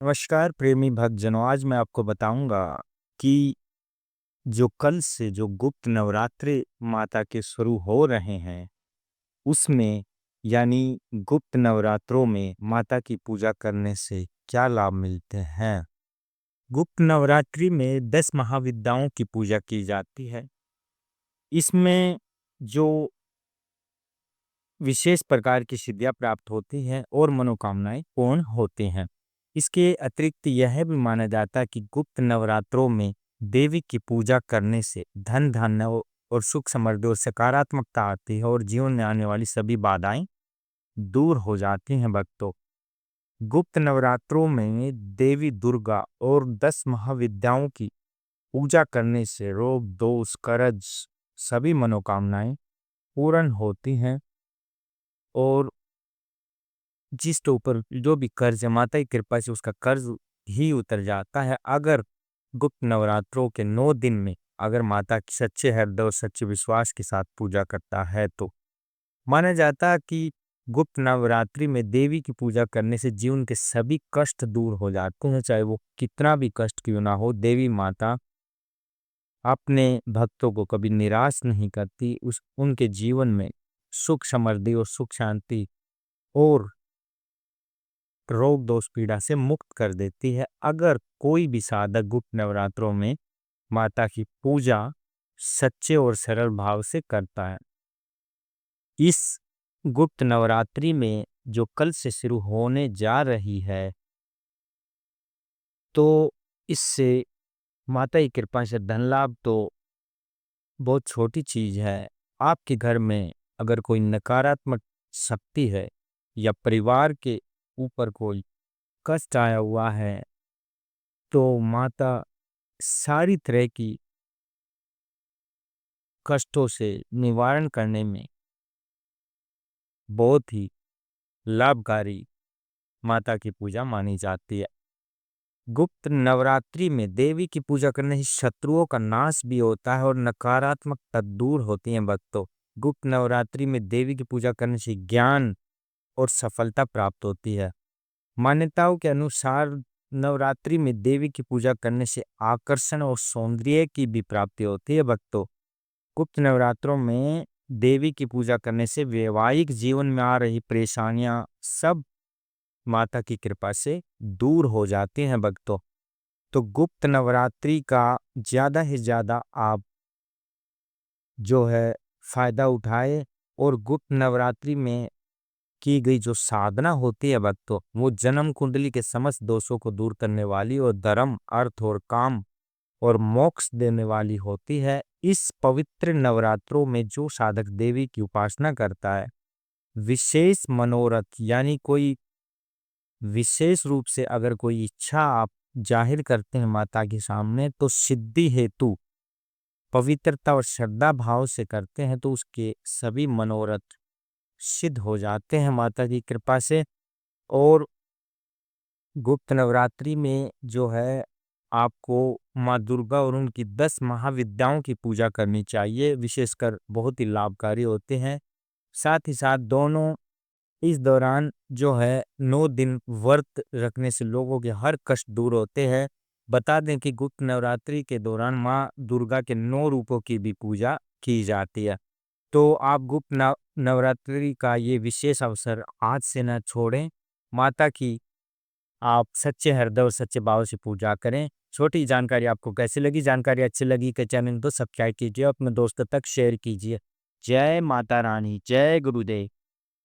नमस्कार प्रेमी भक्तजनों, आज मैं आपको बताऊंगा कि जो कल से जो गुप्त नवरात्रि माता के शुरू हो रहे हैं, उसमें यानी गुप्त नवरात्रों में माता की पूजा करने से क्या लाभ मिलते हैं। गुप्त नवरात्रि में 10 महाविद्याओं की पूजा की जाती है। इसमें जो विशेष प्रकार की सिद्धियां प्राप्त होती हैं और मनोकामनाएं पूर्ण होती हैं। इसके अतिरिक्त यह भी माना जाता है कि गुप्त नवरात्रों में देवी की पूजा करने से धन धान्य और सुख समृद्धि और सकारात्मकता आती है और जीवन में आने वाली सभी बाधाएं दूर हो जाती हैं। भक्तों, गुप्त नवरात्रों में देवी दुर्गा और 10 महाविद्याओं की पूजा करने से रोग दोष कर्ज सभी मनोकामनाएं पूर्ण होती हैं और जिसके ऊपर जो भी कर्ज है, माता की कृपा से उसका कर्ज ही उतर जाता है। अगर गुप्त नवरात्रों के 9 दिन में अगर माता की सच्चे हृदय और सच्चे विश्वास के साथ पूजा करता है तो माना जाता है कि गुप्त नवरात्रि में देवी की पूजा करने से जीवन के सभी कष्ट दूर हो जाते हैं। चाहे वो कितना भी कष्ट क्यों ना हो, देवी माता अपने भक्तों को कभी निराश नहीं करती। उस उनके जीवन में सुख समृद्धि और सुख शांति और रोग दोष पीड़ा से मुक्त कर देती है। अगर कोई भी साधक गुप्त नवरात्रों में माता की पूजा सच्चे और सरल भाव से करता है, इस गुप्त नवरात्रि में जो कल से शुरू होने जा रही है, तो इससे माता की कृपा से धन लाभ तो बहुत छोटी चीज है। आपके घर में अगर कोई नकारात्मक शक्ति है या परिवार के ऊपर कोई कष्ट आया हुआ है, तो माता सारी तरह की कष्टों से निवारण करने में बहुत ही लाभकारी माता की पूजा मानी जाती है। गुप्त नवरात्रि में देवी की पूजा करने से शत्रुओं का नाश भी होता है और नकारात्मकता दूर होती है। भक्तों, गुप्त नवरात्रि में देवी की पूजा करने से ज्ञान और सफलता प्राप्त होती है। मान्यताओं के अनुसार नवरात्रि में देवी की पूजा करने से आकर्षण और सौंदर्य की भी प्राप्ति होती है। भक्तों, गुप्त नवरात्रों में देवी की पूजा करने से वैवाहिक जीवन में आ रही परेशानियां सब माता की कृपा से दूर हो जाती हैं। भक्तों, तो गुप्त नवरात्रि का ज्यादा से ज्यादा आप जो है फायदा उठाए और गुप्त नवरात्रि में की गई जो साधना होती है भक्तों, वो जन्म कुंडली के समस्त दोषों को दूर करने वाली और धर्म अर्थ और काम और मोक्ष देने वाली होती है। इस पवित्र नवरात्रों में जो साधक देवी की उपासना करता है, विशेष मनोरथ यानी कोई विशेष रूप से अगर कोई इच्छा आप जाहिर करते हैं माता के सामने, तो सिद्धि हेतु पवित्रता और श्रद्धा भाव से करते हैं तो उसके सभी मनोरथ सिद्ध हो जाते हैं माता की कृपा से। और गुप्त नवरात्रि में जो है आपको माँ दुर्गा और उनकी 10 महाविद्याओं की पूजा करनी चाहिए, विशेषकर बहुत ही लाभकारी होते हैं। साथ ही साथ दोनों इस दौरान जो है 9 दिन व्रत रखने से लोगों के हर कष्ट दूर होते हैं। बता दें कि गुप्त नवरात्रि के दौरान माँ दुर्गा के 9 रूपों की भी पूजा की जाती है। तो आप गुप्त नवरात्रि का ये विशेष अवसर आज से न छोड़ें। माता की आप सच्चे हृदय और सच्चे भाव से पूजा करें। छोटी जानकारी आपको कैसी लगी? जानकारी अच्छी लगी तो चैनल को सब्सक्राइब कीजिए, अपने दोस्तों तक शेयर कीजिए। जय माता रानी, जय गुरुदेव।